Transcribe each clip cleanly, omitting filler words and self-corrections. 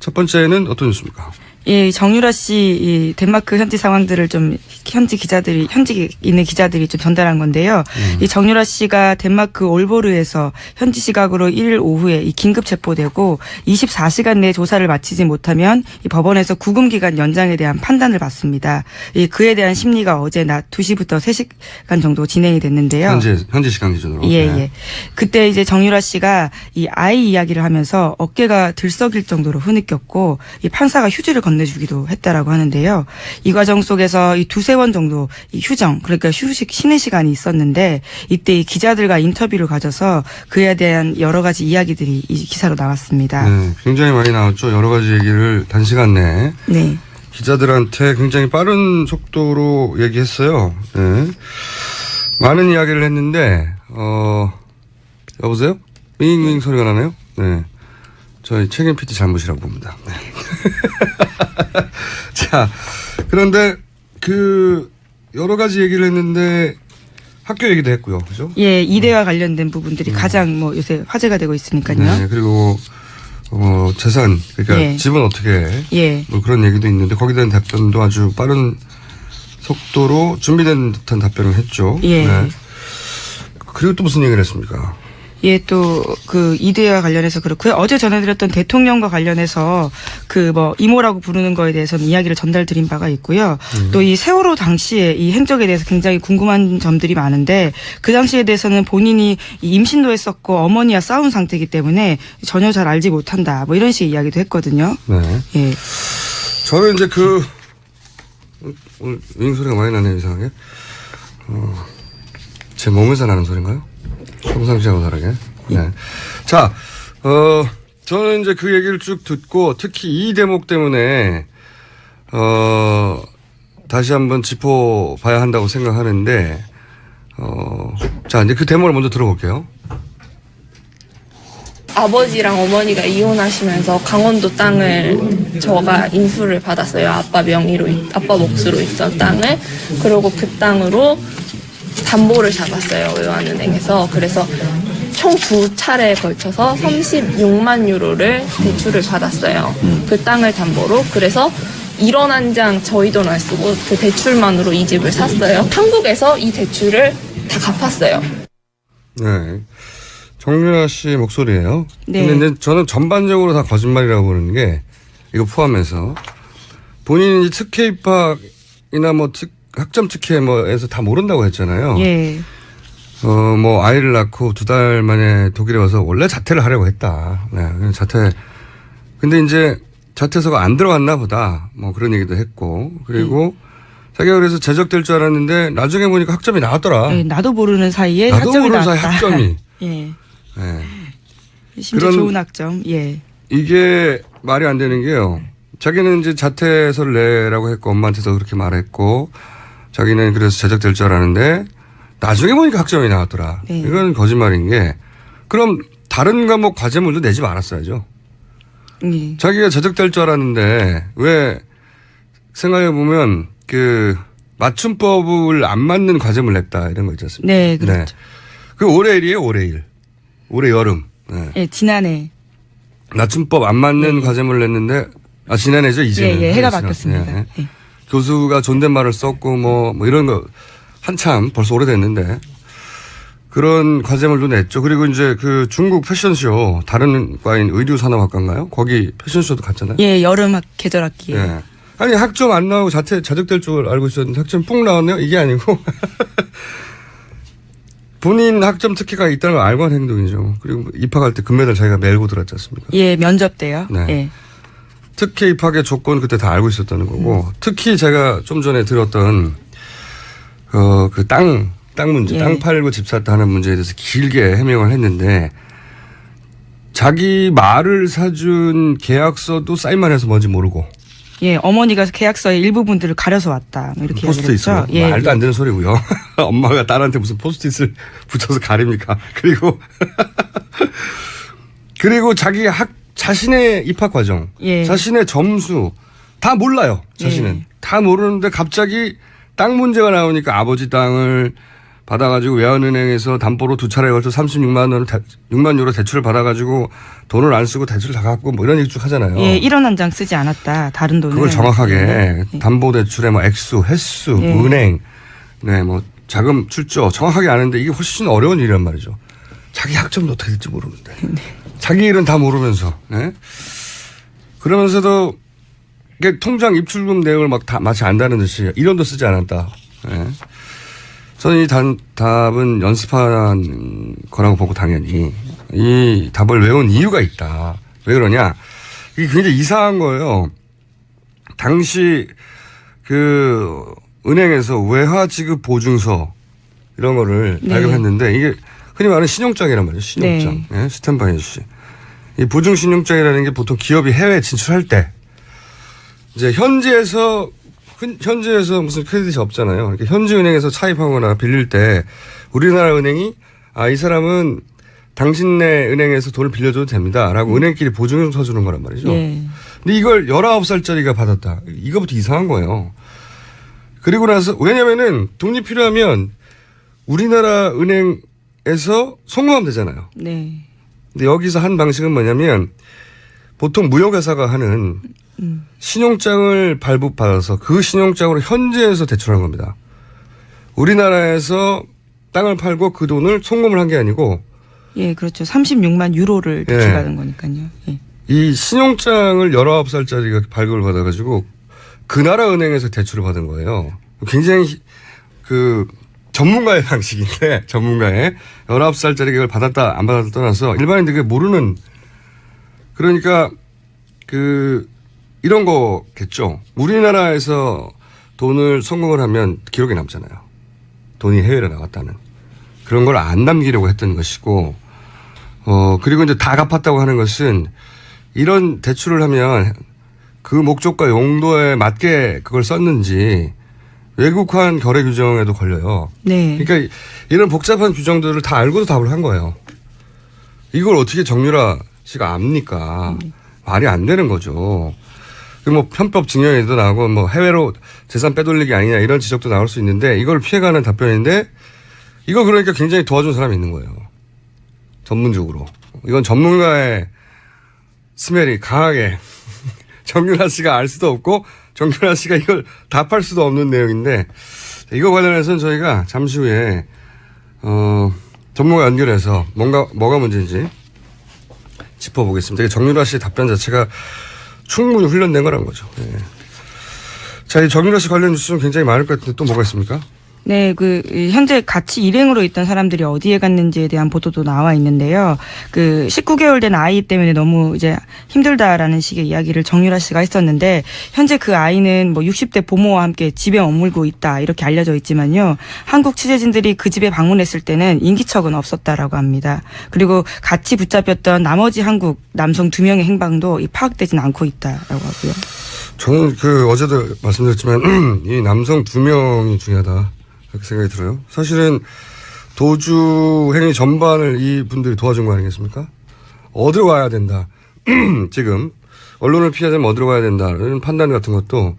첫 번째는 어떤 뉴스입니까? 예, 정유라 씨 이 덴마크 현지 상황들을 좀 현지 있는 기자들이 좀 전달한 건데요. 이 정유라 씨가 덴마크 올보르에서 현지 시각으로 1일 오후에 이 긴급 체포되고 24시간 내에 조사를 마치지 못하면 이 법원에서 구금 기간 연장에 대한 판단을 받습니다. 이 그에 대한 심리가 어제 낮 2시부터 3시간 정도 진행이 됐는데요. 현지 시간 기준으로. 예, 네. 예. 그때 이제 정유라 씨가 이 아이 이야기를 하면서 어깨가 들썩일 정도로 흐느꼈고 이 판사가 휴지를 건네주기도 했다라고 하는데요. 이 과정 속에서 이 두세 번 정도 이 휴정, 그러니까 쉬는 시간이 있었는데 이때 이 기자들과 인터뷰를 가져서 그에 대한 여러 가지 이야기들이 이 기사로 나왔습니다. 네, 굉장히 많이 나왔죠. 여러 가지 얘기를 단시간 내에. 네. 기자들한테 굉장히 빠른 속도로 얘기했어요. 네. 많은 이야기를 했는데, 여보세요? 윙윙 소리가 나네요? 네. 저희 책임 PD 잘못이라고 봅니다. 네. 자, 그런데 여러 가지 얘기를 했는데 학교 얘기도 했고요. 그죠? 예, 이대와 관련된 부분들이 가장 요새 화제가 되고 있으니까요. 네, 그리고 재산, 그러니까 예. 집은 어떻게 해? 예. 뭐 그런 얘기도 있는데 거기에 대한 답변도 아주 빠른 속도로 준비된 듯한 답변을 했죠. 예. 네. 그리고 또 무슨 얘기를 했습니까? 예, 또 이대와 관련해서 그렇고요. 어제 전해드렸던 대통령과 관련해서 이모라고 부르는 거에 대해서는 이야기를 전달드린 바가 있고요. 또 이 세월호 당시에 이 행적에 대해서 굉장히 궁금한 점들이 많은데 그 당시에 대해서는 본인이 임신도 했었고 어머니와 싸운 상태이기 때문에 전혀 잘 알지 못한다. 뭐 이런 식의 이야기도 했거든요. 네. 예. 저는 이제 오늘 윙 소리가 많이 나네요, 이상하게. 제 몸에서 나는 소리인가요? 평상시하고 다르게. 네. 자, 저는 이제 그 얘기를 쭉 듣고 특히 이 대목 때문에, 다시 한번 짚어봐야 한다고 생각하는데, 자, 이제 그 대목을 먼저 들어볼게요. 아버지랑 어머니가 이혼하시면서 강원도 땅을 저가 인수를 받았어요. 아빠 몫으로 있던 땅을. 그리고 그 땅으로 담보를 잡았어요. 외환은행에서. 그래서 총 2차례에 걸쳐서 36만 유로를 대출을 받았어요. 그 땅을 담보로. 그래서 1원 한 장 저희 돈 안 쓰고 그 대출만으로 이 집을 샀어요. 한국에서 이 대출을 다 갚았어요. 네. 정유라 씨 목소리예요. 네. 근데 이제 저는 전반적으로 다 거짓말이라고 보는 게 이거 포함해서 본인이 특혜 입학이나 학점 특혜에서 다 모른다고 했잖아요. 예. 아이를 낳고 2달 만에 독일에 와서 원래 자퇴를 하려고 했다. 네. 근데 이제 자퇴서가 안 들어갔나 보다. 그런 얘기도 했고. 그리고 자기가 그래서 제적될 줄 알았는데 나중에 보니까 학점이 나왔더라. 예, 나도 모르는 사이에 나도 학점이 모르는 사이에 나왔다. 학점이. 예. 네. 심지어 좋은 학점. 예. 이게 말이 안 되는 게요. 자기는 이제 자퇴서를 내라고 했고 엄마한테도 그렇게 말했고 자기는 그래서 제적될 줄 알았는데 나중에 보니까 학점이 나왔더라. 네. 이건 거짓말인 게 그럼 다른 과목 과제물도 내지 말았어야죠. 예. 자기가 제적될 줄 알았는데 왜 생각해 보면 맞춤법을 안 맞는 과제물 냈다 이런 거 있지 않습니까? 네, 그렇죠. 네. 그 올해 일이에요, 올해 일. 올해 여름. 네. 예, 지난해. 맞춤법 안 맞는 과제물을 냈는데 지난해죠, 이제는. 예, 해가 지났어요. 바뀌었습니다. 예. 예. 교수가 존댓말을 썼고 뭐 이런 거 한참 벌써 오래됐는데 그런 과제물도 냈죠. 그리고 이제 중국 패션쇼 다른 과인 의류산업학과인가요? 거기 패션쇼도 갔잖아요. 예, 여름 계절학기에. 예. 아니 학점 안 나오고 자적될 줄 알고 있었는데 학점 뿡 나왔네요. 이게 아니고 본인 학점 특혜가 있다는 걸 알고 한 행동이죠. 그리고 입학할 때 금메달 자기가 메고 들었지 않습니까? 예, 면접 때요. 네. 예. 특혜 입학의 조건 그때 다 알고 있었다는 거고 특히 제가 좀 전에 들었던 땅 문제, 예. 땅 팔고 집 샀다 하는 문제에 대해서 길게 해명을 했는데 자기 말을 사준 계약서도 사인만 해서 뭔지 모르고 예, 어머니가 계약서의 일부분들을 가려서 왔다. 뭐 이렇게 포스트잇으로 이야기를 했죠. 예, 말도 예. 안 되는 소리고요. 엄마가 딸한테 무슨 포스트잇을 붙여서 가립니까? 그리고 자기 자신의 입학 과정, 예. 자신의 점수 다 몰라요. 자신은 예. 다 모르는데 갑자기 땅 문제가 나오니까 아버지 땅을 받아가지고 외환은행에서 담보로 2차례에 걸쳐 6만 유로 대출을 받아가지고 돈을 안 쓰고 대출 다 갚고 뭐 이런 얘기 쭉 하잖아요. 예, 1원 한 장 쓰지 않았다. 다른 돈을. 그걸 정확하게 네. 담보대출의 뭐 액수, 횟수, 네. 은행, 네, 뭐 자금 출조 정확하게 아는데 이게 훨씬 어려운 일이란 말이죠. 자기 학점도 어떻게 될지 모르는데. 자기 일은 다 모르면서. 네. 그러면서도 이게 통장 입출금 내역을 막 다 마치 안다는 듯이 1원도 쓰지 않았다. 네. 저는 이 답은 연습한 거라고 보고 당연히 이 답을 외운 이유가 있다. 왜 그러냐. 이게 굉장히 이상한 거예요. 당시 그 은행에서 외화 지급 보증서 이런 거를 네. 발급했는데 이게 흔히 말하는 신용장이란 말이에요. 신용장. 네. 네, 스탠바이 씨. 이 보증 신용장이라는 게 보통 기업이 해외 진출할 때 이제 현지에서 무슨 크레딧이 없잖아요. 그러니까 현지 은행에서 차입하거나 빌릴 때 우리나라 은행이 이 사람은 당신네 은행에서 돈을 빌려줘도 됩니다라고 은행끼리 보증을 서주는 거란 말이죠. 예. 근데 이걸 19살짜리가 받았다. 이거부터 이상한 거예요. 그리고 나서 왜냐면은 돈이 필요하면 우리나라 은행에서 송금하면 되잖아요. 네. 근데 여기서 한 방식은 뭐냐면 보통 무역회사가 하는 신용장을 발급받아서 그 신용장으로 현지에서 대출한 겁니다. 우리나라에서 땅을 팔고 그 돈을 송금을 한 게 아니고 예, 그렇죠. 36만 유로를 대출받은 거니까요. 예. 이 신용장을 19살짜리가 발급을 받아가지고 그 나라 은행에서 대출을 받은 거예요. 굉장히 그 전문가의 방식인데 전문가의 19살짜리가 이걸 받았다 안 받았다 떠나서 일반인들이 모르는 그러니까 그 이런 거겠죠. 우리나라에서 돈을 송금을 하면 기록이 남잖아요. 돈이 해외로 나갔다는. 그런 걸 안 남기려고 했던 것이고, 그리고 이제 다 갚았다고 하는 것은 이런 대출을 하면 그 목적과 용도에 맞게 그걸 썼는지 외국환 거래 규정에도 걸려요. 네. 그러니까 이런 복잡한 규정들을 다 알고도 답을 한 거예요. 이걸 어떻게 정유라 씨가 압니까? 말이 안 되는 거죠. 뭐 편법 증여에도 나오고 뭐 해외로 재산 빼돌리기 아니냐 이런 지적도 나올 수 있는데 이걸 피해가는 답변인데 이거 그러니까 굉장히 도와준 사람이 있는 거예요. 전문적으로. 이건 전문가의 스멜이 강하게 정유라 씨가 알 수도 없고 정유라 씨가 이걸 답할 수도 없는 내용인데 이거 관련해서는 저희가 잠시 후에 전문가 연결해서 뭐가 문제인지 짚어보겠습니다. 정유라 씨의 답변 자체가 충분히 훈련된 거란 거죠. 네. 자, 이 정유라 씨 관련 뉴스는 굉장히 많을 것 같은데 또 뭐가 있습니까? 네, 현재 같이 일행으로 있던 사람들이 어디에 갔는지에 대한 보도도 나와 있는데요. 19개월 된 아이 때문에 너무 이제 힘들다라는 식의 이야기를 정유라 씨가 했었는데, 현재 그 아이는 뭐 60대 보모와 함께 집에 머물고 있다, 이렇게 알려져 있지만요. 한국 취재진들이 그 집에 방문했을 때는 인기척은 없었다라고 합니다. 그리고 같이 붙잡혔던 나머지 한국 남성 2명의 행방도 파악되진 않고 있다라고 하고요. 저는 어제도 말씀드렸지만, 이 남성 2명이 중요하다. 그렇게 생각이 들어요. 사실은 도주 행위 전반을 이분들이 도와준 거 아니겠습니까? 어디로 가야 된다. 지금 언론을 피하자면 어디로 가야 된다는 판단 같은 것도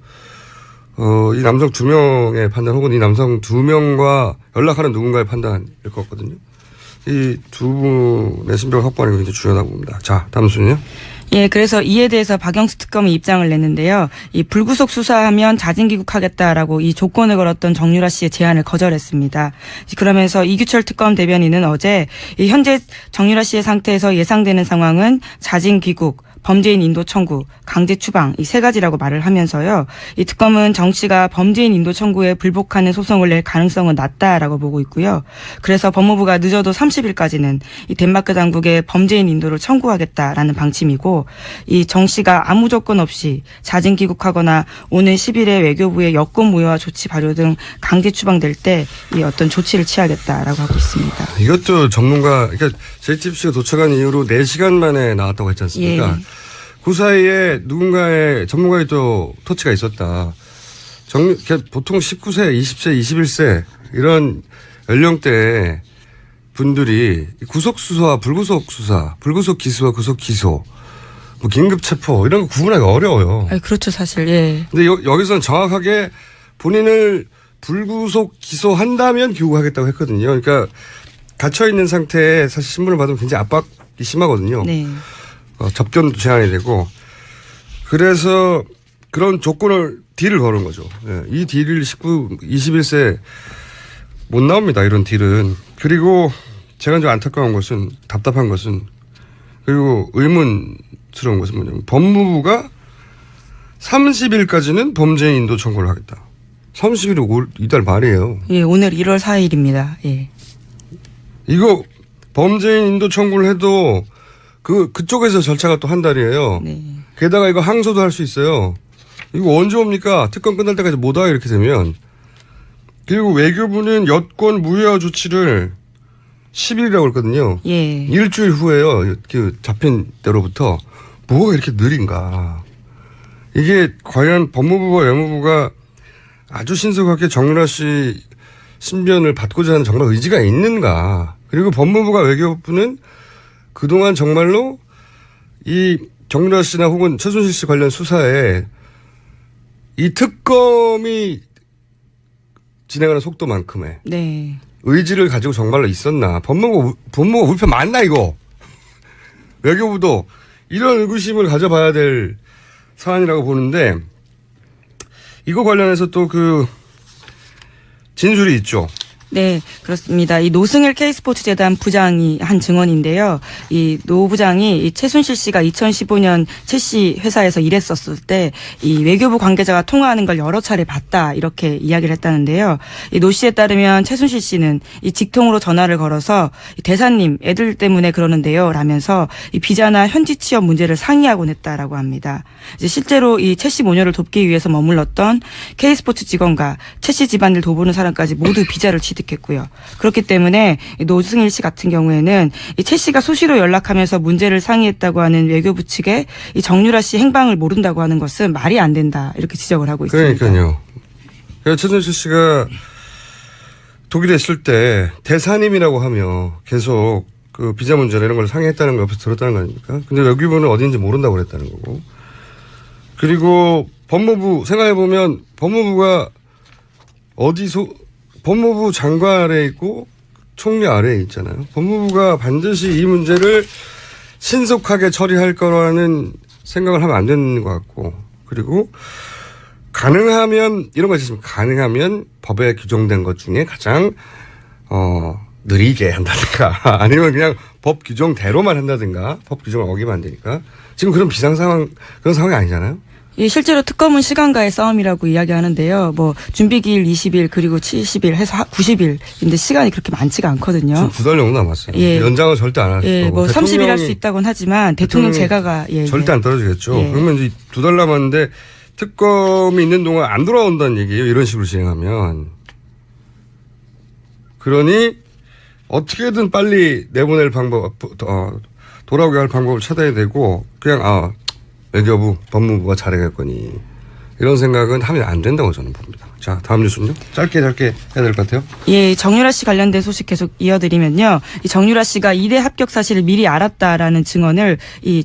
이 남성 2명의 판단 혹은 이 남성 2명과 연락하는 누군가의 판단일 것 같거든요. 이 두 분의 신병을 확보하는 게 굉장히 중요하다고 봅니다. 자, 다음 순위요. 예, 그래서 이에 대해서 박영수 특검이 입장을 냈는데요. 이 불구속 수사하면 자진 귀국하겠다라고 이 조건을 걸었던 정유라 씨의 제안을 거절했습니다. 그러면서 이규철 특검 대변인은 어제 이 현재 정유라 씨의 상태에서 예상되는 상황은 자진 귀국, 범죄인 인도 청구, 강제 추방 이 3가지라고 말을 하면서요. 이 특검은 정 씨가 범죄인 인도 청구에 불복하는 소송을 낼 가능성은 낮다라고 보고 있고요. 그래서 법무부가 늦어도 30일까지는 이 덴마크 당국에 범죄인 인도를 청구하겠다라는 방침이고, 이 정 씨가 아무 조건 없이 자진 귀국하거나 오는 10일에 외교부의 여권 무효화 조치 발효 등 강제 추방될 때 이 어떤 조치를 취하겠다라고 하고 있습니다. 이것도 전문가, 그러니까 JTBC가 도착한 이후로 4시간 만에 나왔다고 했지 않습니까? 예. 그 사이에 누군가의 전문가의 또 터치가 있었다. 보통 19세, 20세, 21세 이런 연령대 분들이 구속수사와 불구속수사, 불구속 기소와 구속 기소, 뭐 긴급 체포 이런 거 구분하기 어려워요. 그렇죠, 사실. 예. 근데 여기서는 정확하게 본인을 불구속 기소한다면 귀국하겠다고 했거든요. 그러니까 갇혀있는 상태에 사실 신문을 받으면 굉장히 압박이 심하거든요. 네. 접견도 제한이 되고 그래서 그런 조건을 딜을 거는 거죠. 예, 이 딜을 21세 못 나옵니다. 이런 딜은. 그리고 제가 좀 안타까운 것은 답답한 것은 그리고 의문스러운 것은 뭐냐면 법무부가 30일까지는 범죄인 인도 청구를 하겠다. 30일이 이달 말이에요. 예, 오늘 1월 4일입니다. 예. 이거 범죄인 인도 청구를 해도 그쪽에서 절차가 또 한 달이에요. 네. 게다가 이거 항소도 할 수 있어요. 이거 언제 옵니까? 특검 끝날 때까지 못 와, 이렇게 되면. 그리고 외교부는 여권 무효화 조치를 10일이라고 그랬거든요. 예. 일주일 후에요. 그 잡힌 때로부터. 뭐가 이렇게 느린가. 이게 과연 법무부와 외무부가 아주 신속하게 정유라 씨 신변을 받고자 하는 정말 의지가 있는가. 그리고 법무부가 외교부는 그동안 정말로 이 정유라 씨나 혹은 최순실 씨 관련 수사에 이 특검이 진행하는 속도만큼의 네. 의지를 가지고 정말로 있었나. 법무부가 우리 편 맞나 이거. 외교부도 이런 의구심을 가져봐야 될 사안이라고 보는데 이거 관련해서 또 그 진술이 있죠. 네, 그렇습니다. 이 노승일 K스포츠재단 부장이 한 증언인데요. 이 노 부장이 이 최순실 씨가 2015년 최 씨 회사에서 일했었을 때 이 외교부 관계자가 통화하는 걸 여러 차례 봤다 이렇게 이야기를 했다는데요. 이 노 씨에 따르면 최순실 씨는 이 직통으로 전화를 걸어서 이 대사님 애들 때문에 그러는데요 라면서 이 비자나 현지 취업 문제를 상의하곤 했다라고 합니다. 이제 실제로 이 최 씨 모녀를 돕기 위해서 머물렀던 K스포츠 직원과 최 씨 집안을 돌보는 사람까지 모두 비자를 취득했고요. 그렇기 때문에 노승일 씨 같은 경우에는 이 최 씨가 수시로 연락하면서 문제를 상의했다고 하는 외교부 측에 이 정유라 씨 행방을 모른다고 하는 것은 말이 안 된다 이렇게 지적을 하고 있습니다. 그러니까요. 최순실 씨가 독일에 있을 때 대사님이라고 하며 계속 그 비자 문제나 이런 걸 상의했다는 걸 옆에서 들었다는 거 아닙니까? 근데 외교부는 어딘지 모른다고 그랬다는 거고. 그리고 법무부 생각해보면 법무부가 법무부 장관 아래에 있고 총리 아래에 있잖아요. 법무부가 반드시 이 문제를 신속하게 처리할 거라는 생각을 하면 안 되는 것 같고 그리고 가능하면 이런 거 있습니다. 가능하면 법에 규정된 것 중에 가장 느리게 한다든가 아니면 그냥 법 규정대로만 한다든가 법 규정을 어기면 안 되니까 지금 그런 그런 상황이 아니잖아요. 예, 실제로 특검은 시간과의 싸움이라고 이야기하는데요. 뭐 준비기일 20일 그리고 70일 해서 90일인데 시간이 그렇게 많지가 않거든요. 지금 2달 정도 남았어요. 예. 연장은 절대 안 할 거고. 예, 뭐 30일 할 수 있다고는 하지만 대통령 제가가 절대 안 떨어지겠죠. 예. 그러면 이제 2달 남았는데 특검이 있는 동안 안 돌아온다는 얘기예요. 이런 식으로 진행하면. 그러니 어떻게든 빨리 내보낼 방법, 돌아오게 할 방법을 찾아야 되고 그냥 외교부, 법무부가 잘해겠거니 이런 생각은 하면 안 된다고 저는 봅니다. 자, 다음 뉴스는요. 짧게 해야 될 것 같아요. 예, 정유라 씨 관련된 소식 계속 이어드리면요. 이 정유라 씨가 이대 합격 사실을 미리 알았다라는 증언을 이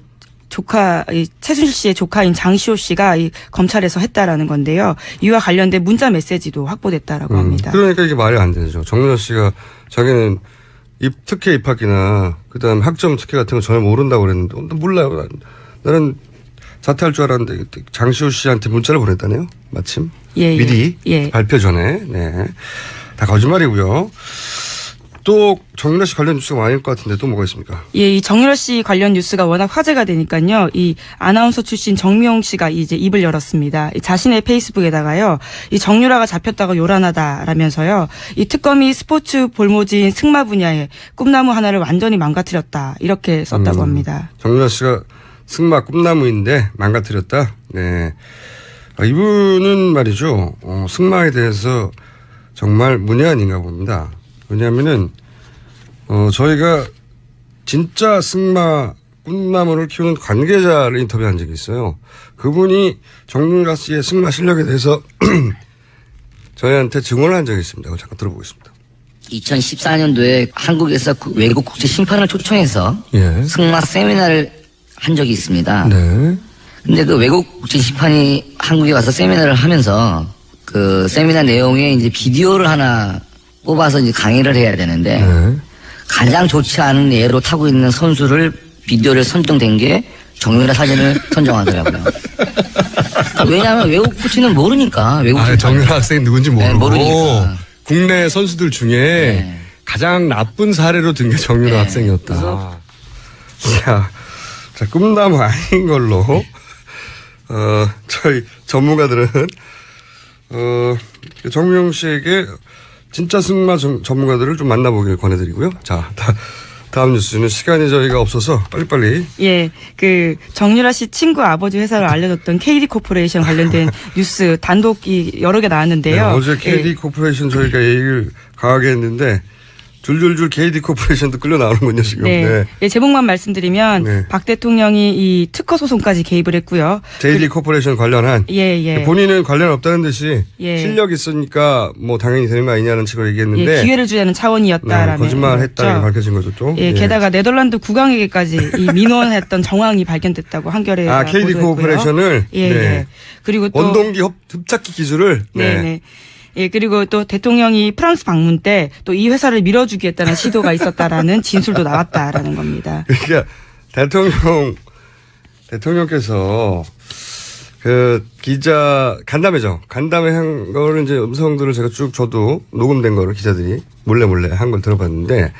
최순실 씨의 조카인 장시호 씨가 이 검찰에서 했다라는 건데요. 이와 관련된 문자 메시지도 확보됐다라고 합니다. 그러니까 이게 말이 안 되죠. 정유라 씨가 자기는 특혜 입학이나 그다음 학점 특혜 같은 거 전혀 모른다고 그랬는데 몰라요. 나는 자퇴할 줄 알았는데 장시호 씨한테 문자를 보냈다네요. 마침 미리 발표 전에. 네, 다 거짓말이고요. 또 정유라 씨 관련 뉴스가 많을 것 같은데 또 뭐가 있습니까? 예, 이 정유라 씨 관련 뉴스가 워낙 화제가 되니까요. 이 아나운서 출신 정미용 씨가 이제 입을 열었습니다. 자신의 페이스북에다가요. 이 정유라가 잡혔다고 요란하다라면서요. 이 특검이 스포츠 볼모지인 승마 분야에 꿈나무 하나를 완전히 망가뜨렸다. 이렇게 썼다고 합니다. 정유라 씨가 승마 꿈나무인데 망가뜨렸다. 네. 이분은 말이죠. 승마에 대해서 정말 문외한인가 봅니다. 왜냐하면은 저희가 진짜 승마 꿈나무를 키우는 관계자를 인터뷰한 적이 있어요. 그분이 정유라 씨의 승마 실력에 대해서 저희한테 증언을 한 적이 있습니다. 그걸 잠깐 들어보겠습니다. 2014년도에 한국에서 외국 국제 심판을 초청해서 예. 승마 세미나를 한 적이 있습니다. 네. 근데 그 외국 국제 심판이 한국에 와서 세미나를 하면서 그 세미나 내용에 이제 비디오를 하나 뽑아서 이제 강의를 해야 되는데 네. 가장 좋지 않은 예로 타고 있는 선수를 비디오를 선정된 게 정유라 사진을 선정하더라고요. 왜냐하면 외국 코치는 모르니까. 외국 정유라 학생이 누군지 모르고 네, 모르니까. 국내 선수들 중에 네. 가장 나쁜 사례로 든 게 정유라 네. 학생이었다. 자, 꿈나무 아닌 걸로 저희 전문가들은 정명 씨에게 진짜 승마 전문가들을 좀 만나보길 권해드리고요. 자, 다음 뉴스는 시간이 저희가 없어서 빨리빨리. 예, 그 정유라 씨 친구 아버지 회사를 알려줬던 KD 코퍼레이션 관련된 뉴스 단독이 여러 개 나왔는데요. 네, 어제 KD 예. 코퍼레이션 저희가 얘기를 강하게 했는데 줄줄줄 KD 코퍼레이션도 끌려 나오는군요 지금. 네. 네. 예, 제목만 말씀드리면 네. 박 대통령이 이 특허 소송까지 개입을 했고요. JD 코퍼레이션 관련한 예. 본인은 관련 없다는 듯이 예. 실력 있으니까 뭐 당연히 되는 거 아니냐는 식으로 얘기했는데 예, 기회를 주자는 차원이었다라는 거짓말했다는 게 밝혀진 거죠 또. 예, 게다가 네덜란드 국왕에게까지 이 민원했던 정황이 발견됐다고 한겨레 KD 코퍼레이션을 예. 그리고 또 원동기 흡착기 기술을 네. 예, 그리고 또 대통령이 프랑스 방문 때 또 이 회사를 밀어주겠다는 시도가 있었다라는 진술도 나왔다라는 겁니다. 그러니까 대통령께서 그 기자 간담회 한 거를 이제 음성들을 제가 쭉 저도 녹음된 거를 기자들이 몰래 한 걸 들어봤는데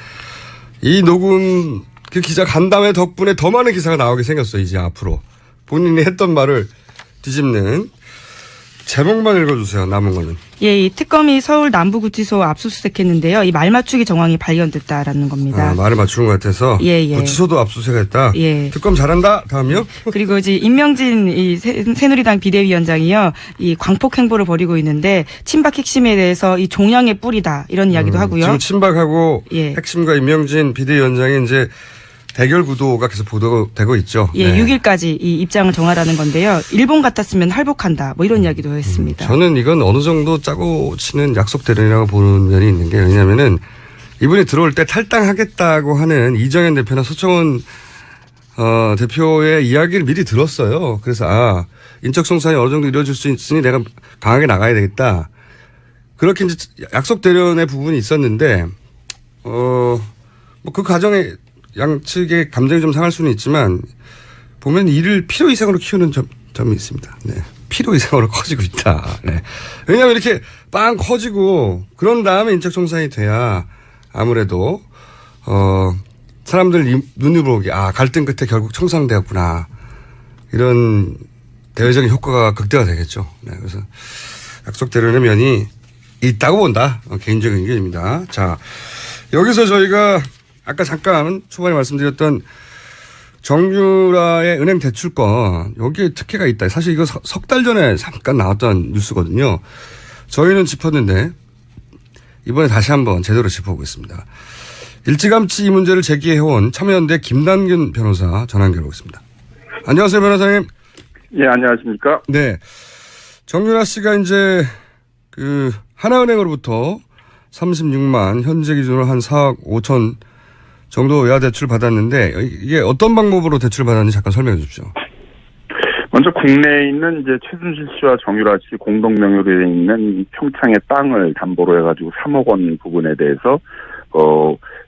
이 녹음 그 기자 간담회 덕분에 더 많은 기사가 나오게 생겼어요. 이제 앞으로 본인이 했던 말을 뒤집는. 제목만 읽어주세요. 남은 거는. 예, 이 특검이 서울 남부구치소 압수수색했는데요. 이 말 맞추기 정황이 발견됐다라는 겁니다. 말을 맞추는 것 같아서. 예. 구치소도 압수수색했다. 예. 특검 잘한다. 다음이요. 그리고 이제 임명진 이 새누리당 비대위원장이요, 이 광폭 행보를 벌이고 있는데 친박 핵심에 대해서 이 종양의 뿌리다 이런 이야기도 하고요. 지금 친박하고 예. 핵심과 임명진 비대위원장이 이제 대결 구도가 계속 보도되고 있죠. 예, 네. 6일까지 이 입장을 정하라는 건데요. 일본 같았으면 할복한다. 뭐 이런 이야기도 했습니다. 저는 이건 어느 정도 짜고 치는 약속 대련이라고 보는 면이 있는 게 왜냐면은 이분이 들어올 때 탈당하겠다고 하는 이정현 대표나 서청원 대표의 이야기를 미리 들었어요. 그래서 인적 송산이 어느 정도 이루어질 수 있으니 내가 강하게 나가야 되겠다. 그렇게 이제 약속 대련의 부분이 있었는데 뭐 그 과정에 양측의 감정이 좀 상할 수는 있지만 보면 이를 필요 이상으로 키우는 점이 있습니다. 네. 필요 이상으로 커지고 있다. 네. 왜냐하면 이렇게 빵 커지고 그런 다음에 인적 청산이 돼야 아무래도 사람들 눈으로 보기 갈등 끝에 결국 청산되었구나 이런 대외적인 효과가 극대화되겠죠. 네. 그래서 약속대로의 면이 있다고 본다. 개인적인 의견입니다. 자, 여기서 저희가 아까 잠깐 초반에 말씀드렸던 정유라의 은행 대출권 여기에 특혜가 있다. 사실 이거 석 달 전에 잠깐 나왔던 뉴스거든요. 저희는 짚었는데 이번에 다시 한번 제대로 짚어보겠습니다. 일찌감치 이 문제를 제기해온 참여연대 김남균 변호사 전화 연결해보겠습니다. 안녕하세요, 변호사님. 예, 안녕하십니까? 네. 정유라 씨가 이제 그 하나은행으로부터 36만 현재 기준으로 한 4억 5천 정도 외화 대출 받았는데 이게 어떤 방법으로 대출 받았는지 잠깐 설명해 주십시오. 먼저 국내에 있는 이제 최순실 씨와 정유라 씨 공동 명의로 있는 평창의 땅을 담보로 해가지고 3억 원 부분에 대해서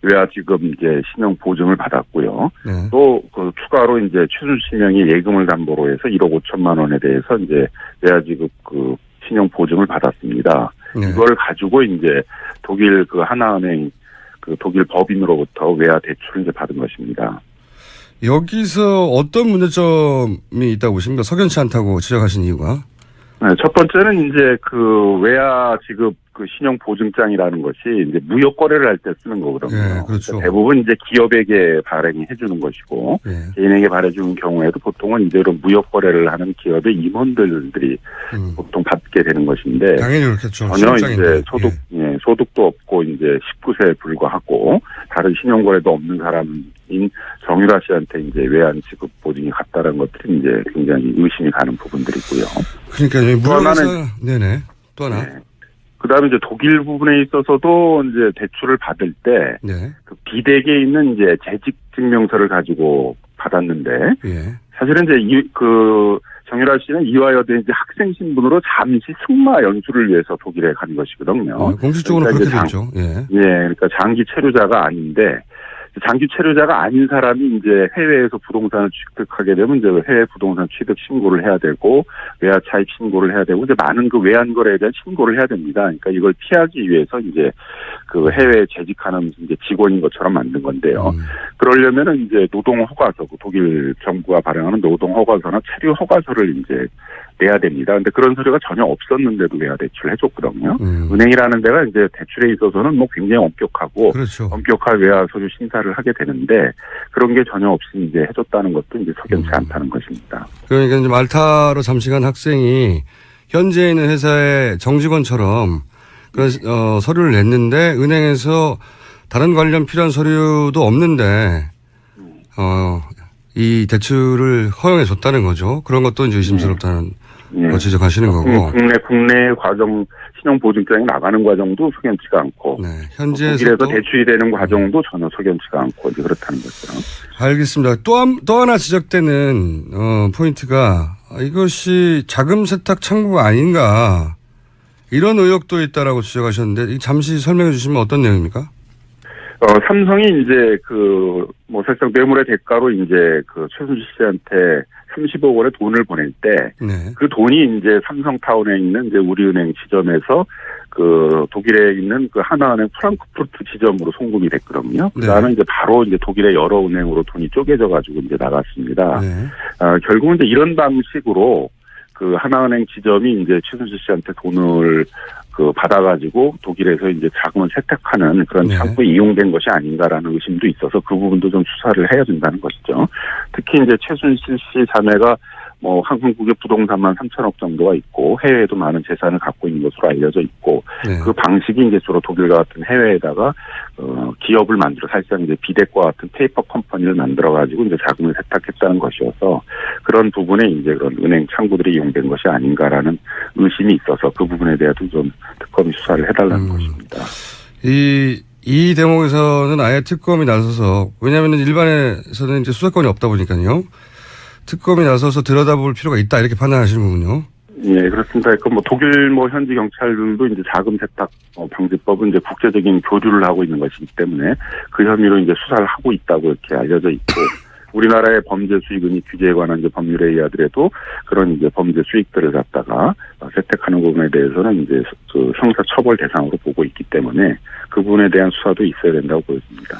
외화 지급 이제 신용 보증을 받았고요. 네. 또 그 추가로 이제 최순실 명의 예금을 담보로 해서 1억 5천만 원에 대해서 이제 외화 지급 그 신용 보증을 받았습니다. 네. 이걸 가지고 이제 독일 그 하나은행 그 독일 법인으로부터 외화 대출을 이제 받은 것입니다. 여기서 어떤 문제점이 있다고 보십니까? 석연치 않다고 지적하신 이유가? 네, 첫 번째는 이제 그 외화 지급 그 신용 보증장이라는 것이 이제 무역 거래를 할 때 쓰는 거거든요. 네, 그렇죠. 대부분 이제 기업에게 발행해 주는 것이고 네. 개인에게 발행해주는 경우에도 보통은 이제 이런 무역 거래를 하는 기업의 임원들이 보통 받게 되는 것인데 당연히 그렇겠죠. 전혀 실장인데. 이제 소득도 없고 이제 19세에 불과하고 다른 신용 거래도 없는 사람인 정유라 씨한테 이제 외환 지급 보증이 갔다는 것들이 이제 굉장히 의심이 가는 부분들이고요. 그러니까 무역에서 네네 또 하나. 네. 그다음에 이제 독일 부분에 있어서도 이제 대출을 받을 때 네. 그 비대기에 있는 이제 재직 증명서를 가지고 받았는데 예. 사실은 이제 그 정유라 씨는 이화여대 이제 학생 신분으로 잠시 승마 연수를 위해서 독일에 간 것이거든요. 공식적으로 그러니까 그렇게 이제 됐죠. 예. 예, 그러니까 장기 체류자가 아닌데 장기 체류자가 아닌 사람이 이제 해외에서 부동산을 취득하게 되면 이제 해외 부동산 취득 신고를 해야 되고 외화 차입 신고를 해야 되고 이제 많은 그 외환 거래에 대한 신고를 해야 됩니다. 그러니까 이걸 피하기 위해서 이제 그 해외에 재직하는 이제 직원인 것처럼 만든 건데요. 그러려면은 이제 노동 허가서, 독일 정부가 발행하는 노동 허가서나 체류 허가서를 이제 내야 됩니다. 근데 그런 서류가 전혀 없었는데도 외화 대출을 해줬거든요. 은행이라는 데가 이제 대출에 있어서는 뭐 굉장히 엄격하고 그렇죠. 엄격한 외화 서류 심사를 하게 되는데 그런 게 전혀 없이 이제 해줬다는 것도 이제 석연치 않다는 것입니다. 그러니까 이제 말타로 잠시 간 학생이 현재 있는 회사의 정직원처럼 그런 서류를 냈는데 은행에서 다른 관련 필요한 서류도 없는데 이 대출을 허용해 줬다는 거죠. 그런 것도 이제 의심스럽다는 거 지적하시는 거고. 국내 과정 신용보증장이 나가는 과정도 석연치가 않고 네, 현지에서 독일에서 대출이 되는 과정도 전혀 석연치가 않고 이제 그렇다는 거죠. 알겠습니다. 또 하나 지적되는 포인트가 이것이 자금 세탁 창구가 아닌가 이런 의혹도 있다라고 지적하셨는데 잠시 설명해 주시면 어떤 내용입니까? 삼성이 이제 사실상 뇌물의 대가로 이제 최순실 씨한테 30억 원의 돈을 보낼 때 그 돈이 이제 삼성타운에 있는 이제 우리은행 지점에서 독일에 있는 하나은행 프랑크푸르트 지점으로 송금이 됐거든요. 그다음에 이제 바로 이제 독일의 여러 은행으로 돈이 쪼개져 가지고 이제 나갔습니다. 결국은 이제 이런 방식으로 하나은행 지점이 이제 최순실 씨한테 돈을 받아가지고 독일에서 이제 자금을 세탁하는 그런 창구에 이용된 것이 아닌가라는 의심도 있어서 그 부분도 좀 수사를 해야 된다는 것이죠. 특히 이제 최순실 씨 자매가 한국의 부동산만 3천억 정도가 있고 해외에도 많은 재산을 갖고 있는 것으로 알려져 있고 그 방식이 이제 주로 독일과 같은 해외에다가 기업을 만들어 사실상 이제 비덱과 같은 페이퍼 컴퍼니를 만들어 가지고 이제 자금을 세탁했다는 것이어서 그런 부분에 이제 그런 은행 창구들이 이용된 것이 아닌가라는 의심이 있어서 그 부분에 대해서도 좀 특검이 수사를 해달라는 것입니다. 이 대목에서는 아예 특검이 나서서 왜냐하면 일반에서는 이제 수사권이 없다 보니까요. 특검이 나서서 들여다볼 필요가 있다 이렇게 판단하시는 거군요. 예, 그렇습니다. 독일 현지 경찰들도 이제 자금 세탁 방지법은 이제 국제적인 교류를 하고 있는 것이기 때문에 그 혐의로 이제 수사를 하고 있다고 이렇게 알려져 있고 우리나라의 범죄 수익은이 규제에 관한 이제 법률에 의하더라도 그런 이제 범죄 수익들을 갖다가 세탁하는 부분에 대해서는 이제 형사 처벌 대상으로 보고 있기 때문에 그 부분에 대한 수사도 있어야 된다고 보여집니다.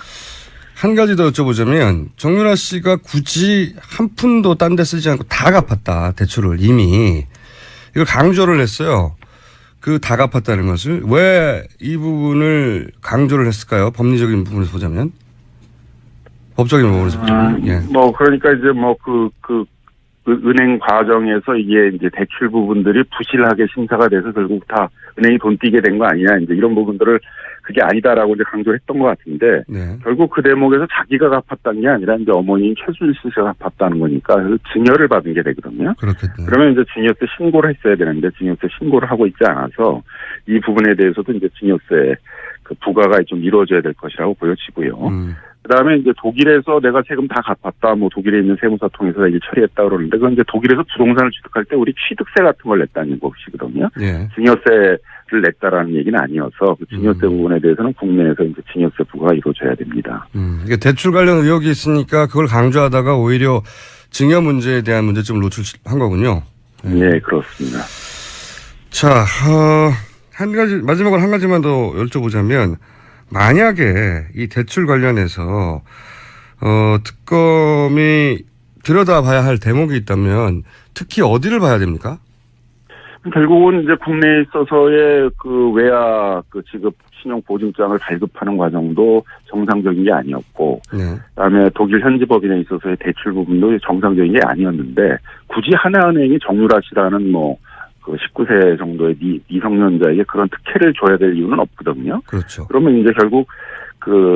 한 가지 더 여쭤보자면 정유라 씨가 굳이 한 푼도 딴 데 쓰지 않고 다 갚았다. 대출을 이미. 이걸 강조를 했어요. 다 갚았다는 것을. 왜 이 부분을 강조를 했을까요? 법리적인 부분에서 보자면. 법적인 부분에서 보자면. 예. 그러니까 이제 은행 과정에서 이게 이제 대출 부분들이 부실하게 심사가 돼서 결국 다 은행이 돈 띄게 된 거 아니냐. 이제 이런 부분들을 그게 아니다라고 이제 강조했던 것 같은데 결국 그 대목에서 자기가 갚았다는 게 아니라 이제 어머니인 최순실 씨가 갚았다는 거니까 증여를 받은 게 되거든요. 그렇겠네. 그러면 이제 증여세 신고를 했어야 되는데 증여세 신고를 하고 있지 않아서 이 부분에 대해서도 이제 증여세 부과가 좀 이루어져야 될 것이라고 보여지고요. 그다음에 이제 독일에서 내가 세금 다 갚았다, 독일에 있는 세무사 통해서 일 처리했다 그러는데 그건 이제 독일에서 부동산을 취득할 때 우리 취득세 같은 걸 냈다는 것이거든요. 증여세를 냈다라는 얘기는 아니어서 그 증여세 부분에 대해서는 국내에서 이제 증여세 부과가 이루어져야 됩니다. 이게 대출 관련 의혹이 있으니까 그걸 강조하다가 오히려 증여 문제에 대한 문제점을 노출한 거군요. 네, 그렇습니다. 자, 마지막으로 한 가지만 더 여쭤보자면 만약에 이 대출 관련해서 특검이 들여다봐야 할 대목이 있다면 특히 어디를 봐야 됩니까? 결국은 이제 국내에 있어서의 외화 지급 신용보증장을 발급하는 과정도 정상적인 게 아니었고, 그다음에 독일 현지 법인에 있어서의 대출 부분도 정상적인 게 아니었는데 굳이 하나은행이 정유라 씨라는 19세 정도의 미성년자에게 그런 특혜를 줘야 될 이유는 없거든요. 그렇죠. 그러면 이제 결국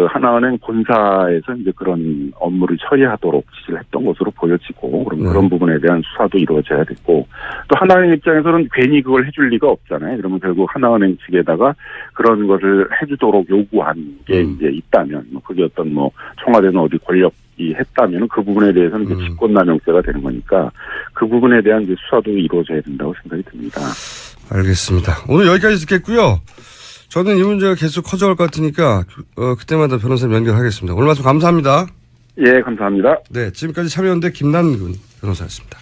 하나은행 본사에서 이제 그런 업무를 처리하도록 지시를 했던 것으로 보여지고, 그런 부분에 대한 수사도 이루어져야 됐고, 또 하나은행 입장에서는 괜히 그걸 해줄 리가 없잖아요. 그러면 결국 하나은행 측에다가 그런 것을 해주도록 요구한 게 이제 있다면, 그게 어떤 청와대는 어디 권력 했다면 그 부분에 대해서는 이제 직권남용죄가 되는 거니까 그 부분에 대한 이제 수사도 이루어져야 된다고 생각이 듭니다. 알겠습니다. 오늘 여기까지 듣겠고요. 저는 이 문제가 계속 커져갈 것 같으니까 그때마다 변호사님 연결하겠습니다. 오늘 말씀 감사합니다. 예, 감사합니다. 네, 지금까지 참여연대 김남근 변호사였습니다.